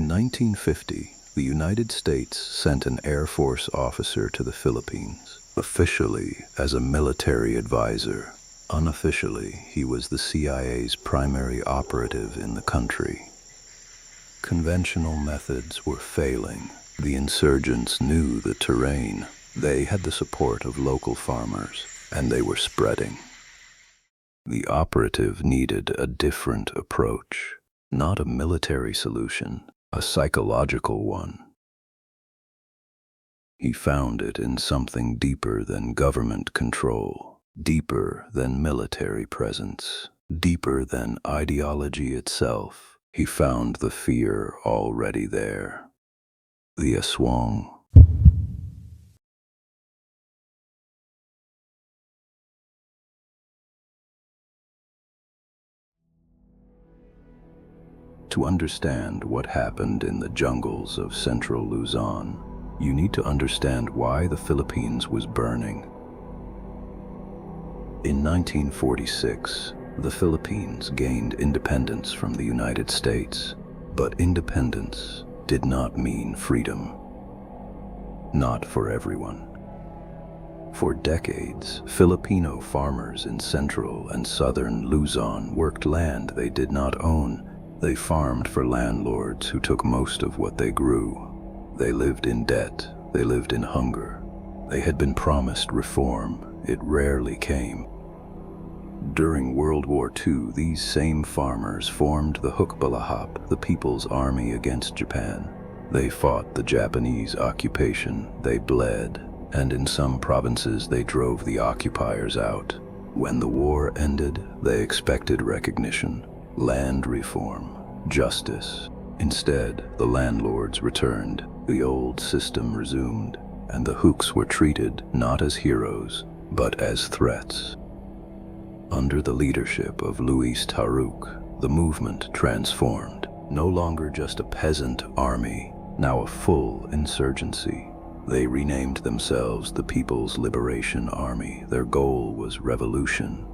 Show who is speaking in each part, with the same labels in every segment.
Speaker 1: In 1950, the United States sent an Air Force officer to the Philippines, officially as a military advisor. Unofficially, he was the CIA's primary operative in the country. Conventional methods were failing. The insurgents knew the terrain. They had the support of local farmers, and they were spreading. The operative needed a different approach, not a military solution, a psychological one. He found it in something deeper than government control, deeper than military presence, deeper than ideology itself. He found the fear already there. The aswang. To understand what happened in the jungles of central Luzon, you need to understand why the Philippines was burning. In 1946, the Philippines gained independence from the United States, but independence did not mean freedom. Not for everyone. For decades, Filipino farmers in central and southern Luzon worked land they did not own. They farmed for landlords who took most of what they grew. They lived in debt. They lived in hunger. They had been promised reform. It rarely came. During World War II, these same farmers formed the Hukbalahap, the People's Army against Japan. They fought the Japanese occupation. They bled, and in some provinces they drove the occupiers out. When the war ended, they expected recognition, land reform, justice. Instead, the landlords returned, the old system resumed, and the Huks were treated not as heroes, but as threats. Under the leadership of Luis Taruk, the movement transformed. No longer just a peasant army, now a full insurgency. They renamed themselves the People's Liberation Army. Their goal was revolution.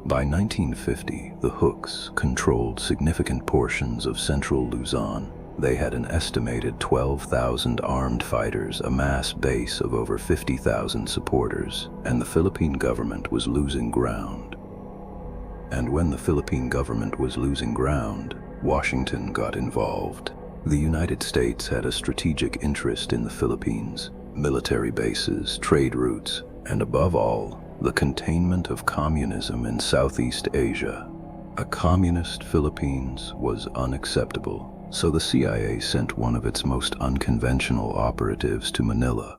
Speaker 1: By 1950, the Huks controlled significant portions of central Luzon. They had an estimated 12,000 armed fighters, a mass base of over 50,000 supporters, and the Philippine government was losing ground. And when the Philippine government was losing ground, Washington got involved. The United States had a strategic interest in the Philippines, military bases, trade routes, and above all, the containment of communism in Southeast Asia. A communist Philippines was unacceptable, so the CIA sent one of its most unconventional operatives to Manila.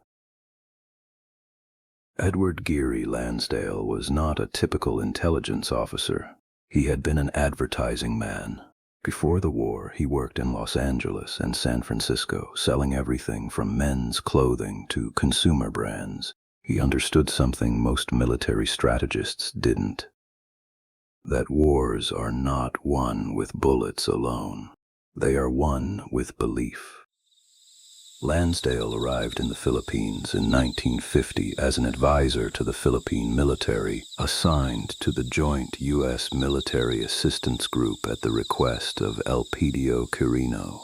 Speaker 1: Edward Geary Lansdale was not a typical intelligence officer. He had been an advertising man. Before the war, he worked in Los Angeles and San Francisco, selling everything from men's clothing to consumer brands. He understood something most military strategists didn't: that wars are not won with bullets alone. They are won with belief. Lansdale arrived in the Philippines in 1950 as an advisor to the Philippine military, assigned to the Joint U.S. Military Assistance Group at the request of Elpidio Quirino.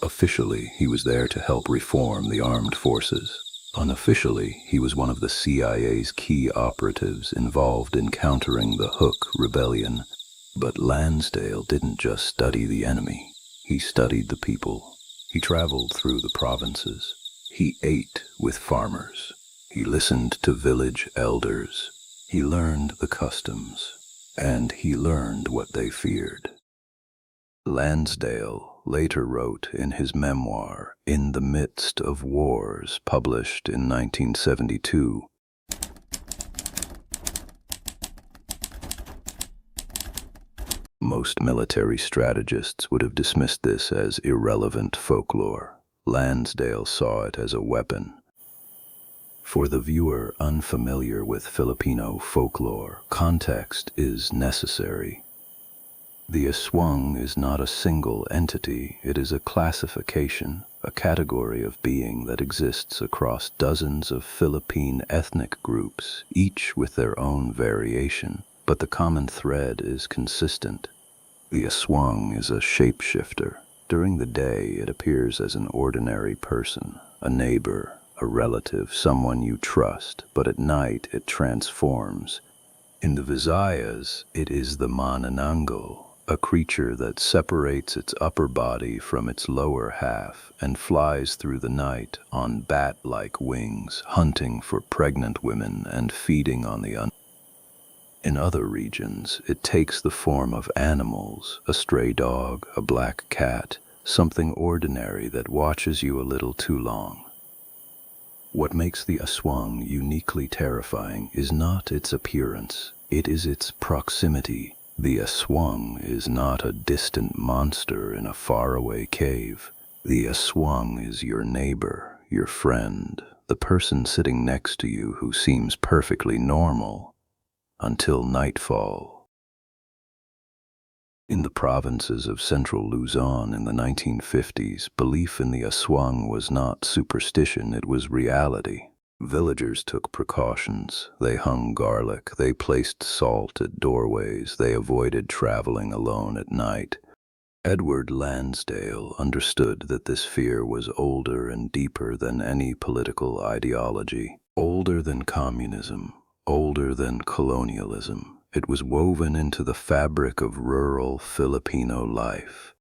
Speaker 1: Officially, he was there to help reform the armed forces. Unofficially, he was one of the CIA's key operatives involved in countering the Huk rebellion. But Lansdale didn't just study the enemy. He studied the people. He traveled through the provinces. He ate with farmers. He listened to village elders. He learned the customs, and he learned what they feared. Lansdale later wrote in his memoir, In the Midst of Wars, published in 1972, most military strategists would have dismissed this as irrelevant folklore. Lansdale saw it as a weapon. For the viewer unfamiliar with Filipino folklore, context is necessary. The aswang is not a single entity. It is a classification, a category of being that exists across dozens of Philippine ethnic groups, each with their own variation, but the common thread is consistent. The aswang is a shapeshifter. During the day, it appears as an ordinary person, a neighbor, a relative, someone you trust, but at night it transforms. In the Visayas, it is the manananggal, a creature that separates its upper body from its lower half and flies through the night on bat-like wings, hunting for pregnant women and feeding on the In other regions, it takes the form of animals, a stray dog, a black cat, something ordinary that watches you a little too long. What makes the aswang uniquely terrifying is not its appearance, it is its proximity. The aswang is not a distant monster in a faraway cave. The aswang is your neighbor, your friend, the person sitting next to you who seems perfectly normal until nightfall. In the provinces of central Luzon in the 1950s, belief in the aswang was not superstition, it was reality. Villagers took precautions. They hung garlic, they placed salt at doorways, they avoided traveling alone at night. Edward Lansdale understood that this fear was older and deeper than any political ideology, older than communism, older than colonialism. It was woven into the fabric of rural Filipino life.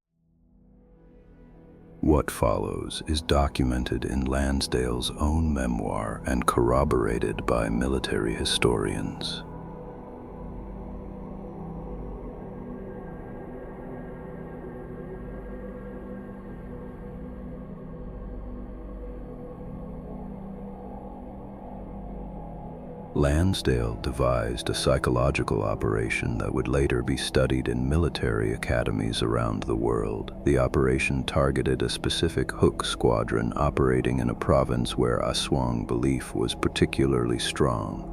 Speaker 1: What follows is documented in Lansdale's own memoir and corroborated by military historians. Lansdale devised a psychological operation that would later be studied in military academies around the world. The operation targeted a specific hook squadron operating in a province where aswang belief was particularly strong.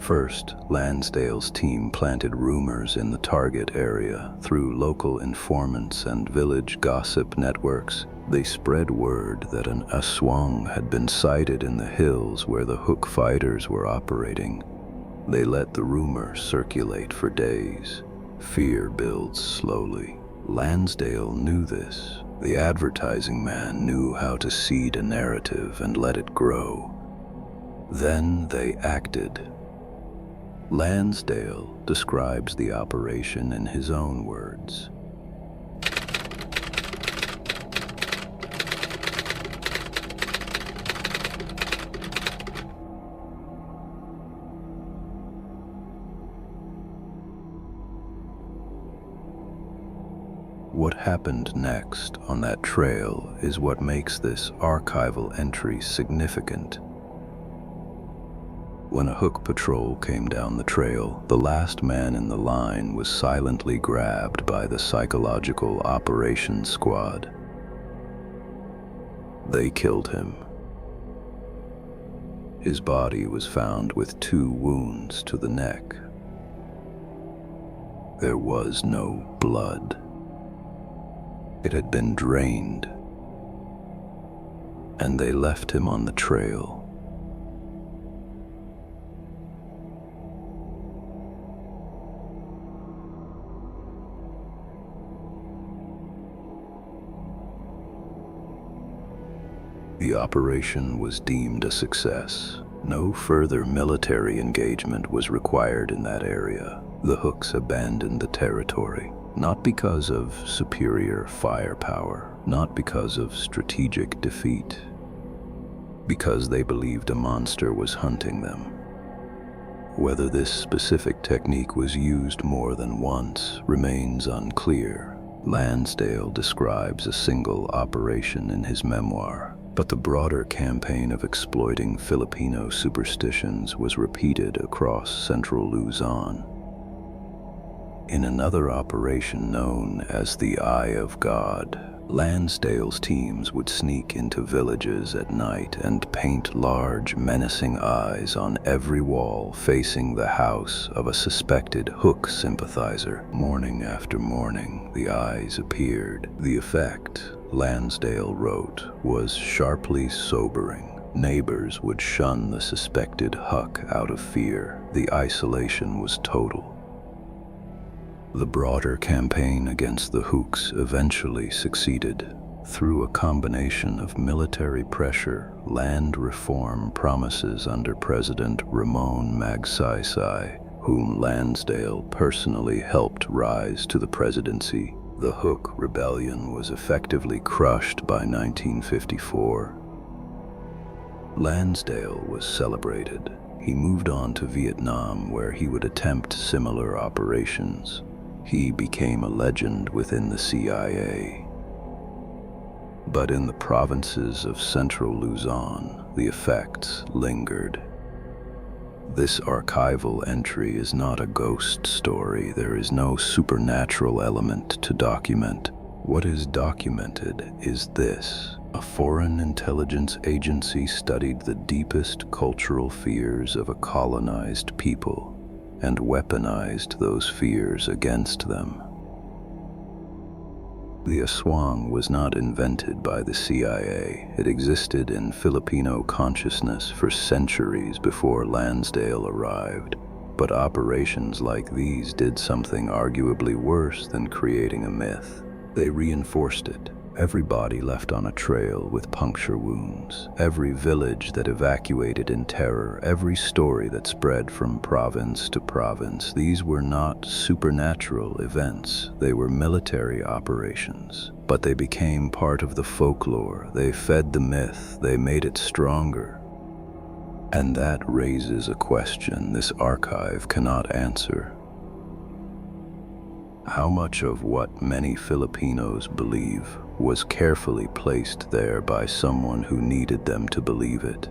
Speaker 1: First, Lansdale's team planted rumors in the target area through local informants and village gossip networks. They spread word that an aswang had been sighted in the hills where the hook fighters were operating. They let the rumor circulate for days. Fear builds slowly. Lansdale knew this. The advertising man knew how to seed a narrative and let it grow. Then they acted. Lansdale describes the operation in his own words. What happened next on that trail is what makes this archival entry significant. When a hook patrol came down the trail, the last man in the line was silently grabbed by the psychological operations squad. They killed him. His body was found with 2 wounds to the neck. There was no blood. It had been drained, and they left him on the trail. The operation was deemed a success. No further military engagement was required in that area. The Hooks abandoned the territory, not because of superior firepower, not because of strategic defeat, because they believed a monster was hunting them. Whether this specific technique was used more than once remains unclear. Lansdale describes a single operation in his memoir, but the broader campaign of exploiting Filipino superstitions was repeated across central Luzon. In another operation known as the Eye of God, Lansdale's teams would sneak into villages at night and paint large, menacing eyes on every wall facing the house of a suspected Hook sympathizer. Morning after morning, the eyes appeared. The effect, Lansdale wrote, was sharply sobering. Neighbors would shun the suspected Huck out of fear. The isolation was total. The broader campaign against the hooks eventually succeeded. Through a combination of military pressure, land reform promises under President Ramon Magsaysay, whom Lansdale personally helped rise to the presidency, the Hook Rebellion was effectively crushed by 1954. Lansdale was celebrated. He moved on to Vietnam, where he would attempt similar operations. He became a legend within the CIA. But in the provinces of central Luzon, the effects lingered. This archival entry is not a ghost story. There is no supernatural element to document. What is documented is this: a foreign intelligence agency studied the deepest cultural fears of a colonized people and weaponized those fears against them. The aswang was not invented by the CIA. It existed in Filipino consciousness for centuries before Lansdale arrived. But operations like these did something arguably worse than creating a myth. They reinforced it. Every body left on a trail with puncture wounds, every village that evacuated in terror, every story that spread from province to province. These were not supernatural events. They were military operations. But they became part of the folklore. They fed the myth. They made it stronger. And that raises a question this archive cannot answer. How much of what many Filipinos believe was carefully placed there by someone who needed them to believe it?